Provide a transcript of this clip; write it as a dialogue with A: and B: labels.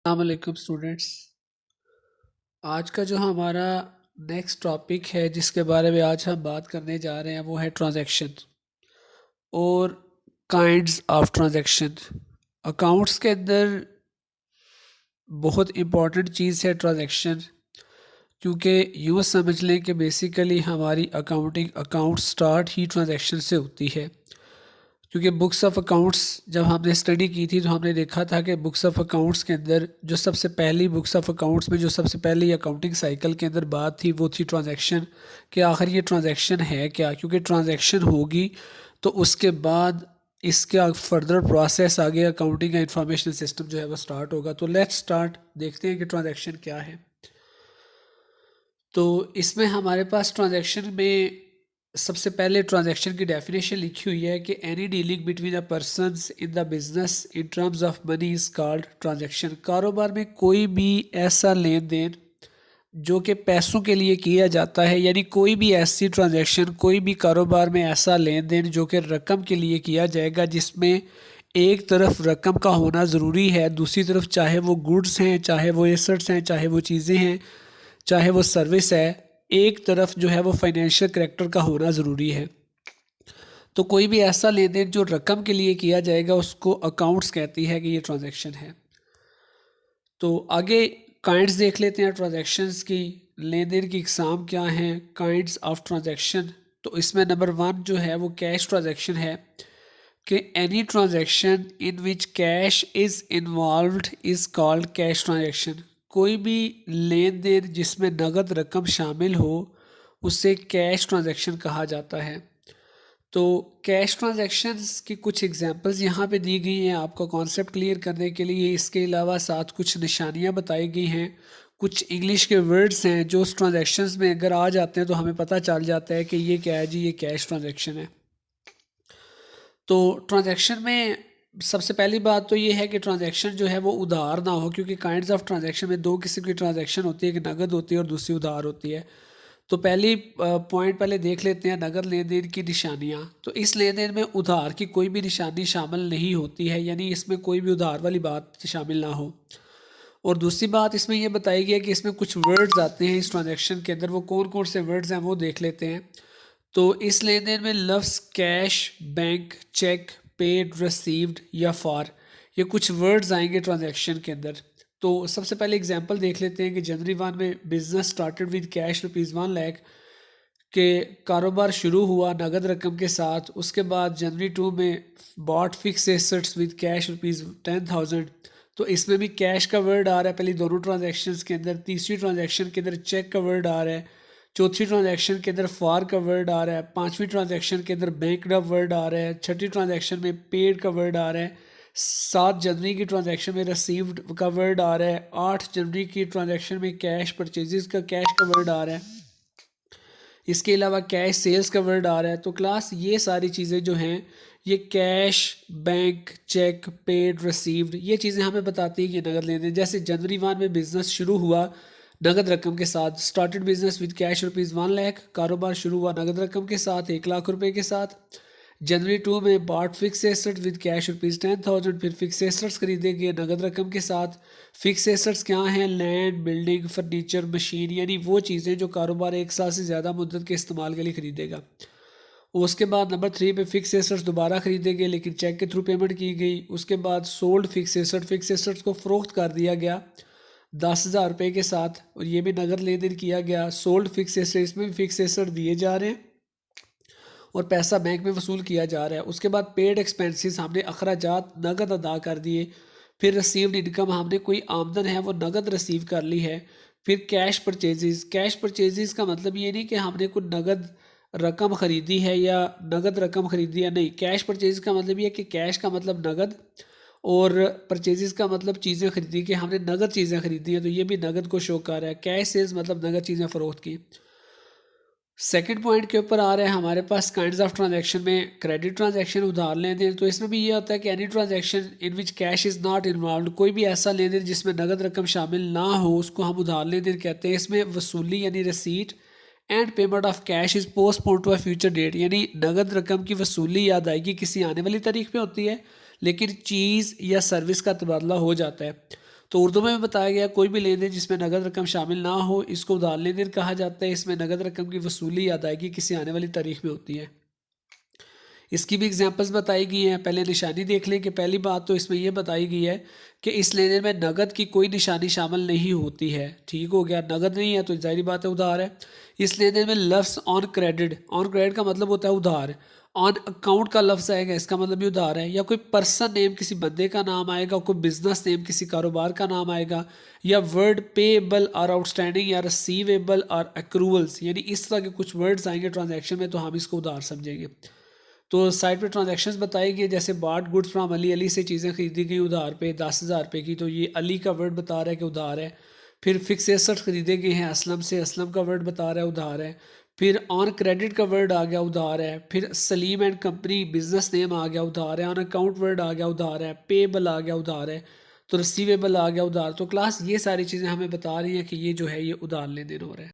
A: अस्सलामुअलैकुम स्टूडेंट्स। आज का जो हमारा नेक्स्ट टॉपिक है जिसके बारे में आज हम बात करने जा रहे हैं वो है ट्रांजैक्शन और काइंड्स ऑफ ट्रांजैक्शन। अकाउंट्स के अंदर बहुत इम्पॉर्टेंट चीज़ है ट्रांजैक्शन, क्योंकि यूँ समझ लें कि बेसिकली हमारी अकाउंट स्टार्ट ही ट्रांजैक्शन से होती है। क्योंकि बुक्स ऑफ अकाउंट्स जब हमने स्टडी की थी तो हमने देखा था कि बुक्स ऑफ अकाउंट्स के अंदर जो सबसे पहली बुक्स ऑफ अकाउंट्स में जो सबसे पहली अकाउंटिंग साइकिल के अंदर बात थी वो थी ट्रांजैक्शन, कि आखिर ये ट्रांजैक्शन है क्या। क्योंकि ट्रांजैक्शन होगी तो उसके बाद इसका फर्दर प्रोसेस आगे अकाउंटिंग का इंफॉर्मेशन सिस्टम जो है वो स्टार्ट होगा। तो लेट्स स्टार्ट, देखते हैं कि ट्रांजैक्शन क्या है। तो इसमें हमारे पास ट्रांजैक्शन में सबसे पहले ट्रांजैक्शन की डेफिनेशन लिखी हुई है कि any dealing between a person's in the business in terms of money is called transaction. कारोबार में कोई भी ऐसा लेन देन जो कि पैसों के लिए किया जाता है, यानी कोई भी ऐसी ट्रांजैक्शन, कोई भी कारोबार में ऐसा लेन देन जो कि रकम के लिए किया जाएगा, जिसमें एक तरफ रकम का होना ज़रूरी है, दूसरी तरफ चाहे वो गुड्स हैं, चाहे वो एसेट्स हैं, चाहे वो चीज़ें हैं, चाहे वो सर्विस है, एक तरफ जो है वो फाइनेंशियल करेक्टर का होना ज़रूरी है। तो कोई भी ऐसा लेन देन जो रकम के लिए किया जाएगा उसको अकाउंट्स कहती है कि ये ट्रांजैक्शन है। तो आगे काइंड्स देख लेते हैं ट्रांजैक्शंस की, लेन देन की इकसाम क्या हैं, काइंड्स ऑफ ट्रांजैक्शन। तो इसमें नंबर 1 जो है वो कैश ट्रांजैक्शन है, कि any transaction in which cash is involved is called cash transaction. कोई भी लेन देन जिसमें नगद रकम शामिल हो उसे कैश ट्रांजैक्शन कहा जाता है। तो कैश ट्रांजैक्शंस की कुछ एग्जांपल्स यहाँ पे दी गई हैं आपका कॉन्सेप्ट क्लियर करने के लिए। इसके अलावा साथ कुछ निशानियाँ बताई गई हैं, कुछ इंग्लिश के वर्ड्स हैं जो उस ट्रांजैक्शंस में अगर आ जाते हैं तो हमें पता चल जाता है कि ये क्या है जी, ये कैश ट्रांजैक्शन है। तो ट्रांजैक्शन में सबसे पहली बात तो ये है कि ट्रांजैक्शन जो है वो उधार ना हो, क्योंकि काइंड्स ऑफ ट्रांजैक्शन में दो किस्म की ट्रांजैक्शन होती है, कि नगद होती है और दूसरी उधार होती है। तो पहली पॉइंट पहले देख लेते हैं नगद लेन देन की निशानियाँ। तो इस लेन देन में उधार की कोई भी निशानी शामिल नहीं होती है, यानी इसमें कोई भी उधार वाली बात शामिल ना हो। और दूसरी बात इसमें यह बताई गई है कि इसमें कुछ वर्ड्स आते हैं इस ट्रांजैक्शन के अंदर, वो कौन कौन से वर्ड्स हैं वो देख लेते हैं। तो इस लेन देन में लफ्ज़ cash, bank, cheque, paid, received या फॉर, ये कुछ वर्ड्स आएंगे ट्रांजैक्शन के अंदर। तो सबसे पहले एग्जांपल देख लेते हैं कि जनवरी 1 में business started with cash ₹1 lakh के कारोबार शुरू हुआ नगद रकम के साथ। उसके बाद जनवरी 2 में bought fix assets with cash ₹10,000। तो इसमें भी कैश का वर्ड आ रहा है पहले दोनों ट्रांजैक्शंस के अंदर। तीसरी ट्रांजैक्शन के अंदर चेक का वर्ड आ रहा है। चौथी ट्रांजैक्शन के अंदर फॉर का वर्ड आ रहा है। पांचवी ट्रांजैक्शन के अंदर बैंक का वर्ड आ रहा है। छठी ट्रांजैक्शन में पेड का वर्ड आ रहा है। 7 जनवरी की ट्रांजैक्शन में रिसीव्ड का वर्ड आ रहा है। 8 जनवरी की ट्रांजैक्शन में कैश परचेजेस का कैश का वर्ड आ रहा है। इसके अलावा कैश सेल्स का वर्ड आ रहा है। तो क्लास ये सारी चीज़ें जो हैं, ये cash, bank, cheque, paid, received, ये चीज़ें हमें बताती हैं कि नगद लेन देन। जैसे जनवरी 1 में बिजनेस शुरू हुआ नगद रकम के साथ, started business with cash ₹1 lakh, कारोबार शुरू हुआ नगद रकम के साथ ₹1 लाख के साथ। जनवरी 2 में bought fix asset with cash ₹10,000, फिर फिक्स एसेट्स खरीदे गए नगद रकम के साथ। फिक्स एसेट्स क्या हैं? लैंड, बिल्डिंग, फर्नीचर, मशीन, यानी वो चीज़ें जो कारोबार 1 साल से ज़्यादा मुद्दत के इस्तेमाल के लिए खरीदेगा। उसके बाद नंबर 3 पे फिक्स एसेट्स दोबारा खरीदे गए लेकिन चेक के थ्रू पेमेंट की गई। उसके बाद सोल्ड फिक्स एसेट्स को फ़रोख्त कर दिया गया ₹10,000 के साथ, और ये भी नगद लेन देन किया गया। सोल्ड फिक्स एसेट्स में भी फिक्स एसेट दिए जा रहे हैं और पैसा बैंक में वसूल किया जा रहा है। उसके बाद पेड एक्सपेंसेस, हमने अखराजात नगद अदा कर दिए। फिर रिसीव्ड इनकम, हमने कोई आमदन है वो नगद रिसीव कर ली है। फिर कैश परचेजेस का मतलब ये नहीं कि हमने कोई नगद रकम ख़रीदी है या नगद रकम ख़रीदी है, नहीं। कैश परचेज का मतलब ये है कि कैश का मतलब नगद और परचेजेस का मतलब चीज़ें खरीदी, कि हमने नगद चीज़ें खरीदी हैं, तो ये भी नगद को शो कर रहा है। कैश सेल्स मतलब नगद चीज़ें फ़रोख्त की। सेकंड पॉइंट के ऊपर आ रहा है हमारे पास काइंड्स ऑफ ट्रांजैक्शन में क्रेडिट ट्रांजैक्शन, उधार लेन देन। तो इसमें भी ये होता है कि any transaction in which cash is not involve, कोई भी ऐसा लेन देन जिसमें नगद रकम शामिल ना हो उसको हम उधार लेन देन कहते हैं। इसमें वसूली यानी receipt and payment of cash is postponed to a future date, यानी नगद रकम की वसूली या अदायगी किसी आने वाली तारीख पे होती है, लेकिन चीज़ या सर्विस का तबादला हो जाता है। तो उर्दू में भी बताया गया कोई भी लेन देन जिसमें नगद रकम शामिल ना हो इसको उधार लेन देन कहा जाता है। इसमें नगद रकम की वसूली या अदायगी किसी आने वाली तारीख में होती है। इसकी भी एग्जांपल्स बताई गई हैं। पहले निशानी देख लें कि पहली बात तो इसमें यह बताई गई है कि इस लेन देन में नगद की कोई निशानी शामिल नहीं होती है। ठीक हो गया, नगद नहीं है तो जाहिर बात है उधार है। इस लेन देन में लफ्ज़ ऑन क्रेडिट का मतलब होता है उधार। ऑन अकाउंट का लफ्ज़ आएगा, इसका मतलब भी उधार है। या कोई पर्सन नेम किसी बंदे का नाम आएगा, कोई बिजनेस नेम किसी कारोबार का नाम आएगा, या वर्ड पेएबल और आउटस्टैंडिंग या रिसीवेबल और एक्रूवल्स, यानी इस तरह के कुछ वर्ड्स आएंगे ट्रांजैक्शन में तो हम इसको उधार समझेंगे। तो साइड पे ट्रांजैक्शंस बताई गई, जैसे बाट गुड्स फ्राम अली, अली से चीज़ें खरीदी गई उधार पे 10,000 रुपये की, तो ये अली का वर्ड बता रहा है कि उधार है। फिर फिक्स एसेट्स खरीदे गए हैं असलम से, असलम का वर्ड बता रहा है उधार है। फिर ऑन क्रेडिट का वर्ड आ गया उधार है। फिर Salim and company business name आ गया उधार है। ऑन अकाउंट वर्ड आ गया उधार है। पेबल आ गया उधार है। तो रिसीवेबल आ गया उधार। तो क्लास ये सारी चीज़ें हमें बता रही हैं कि ये जो है ये उधार लेन देन हो रहा है।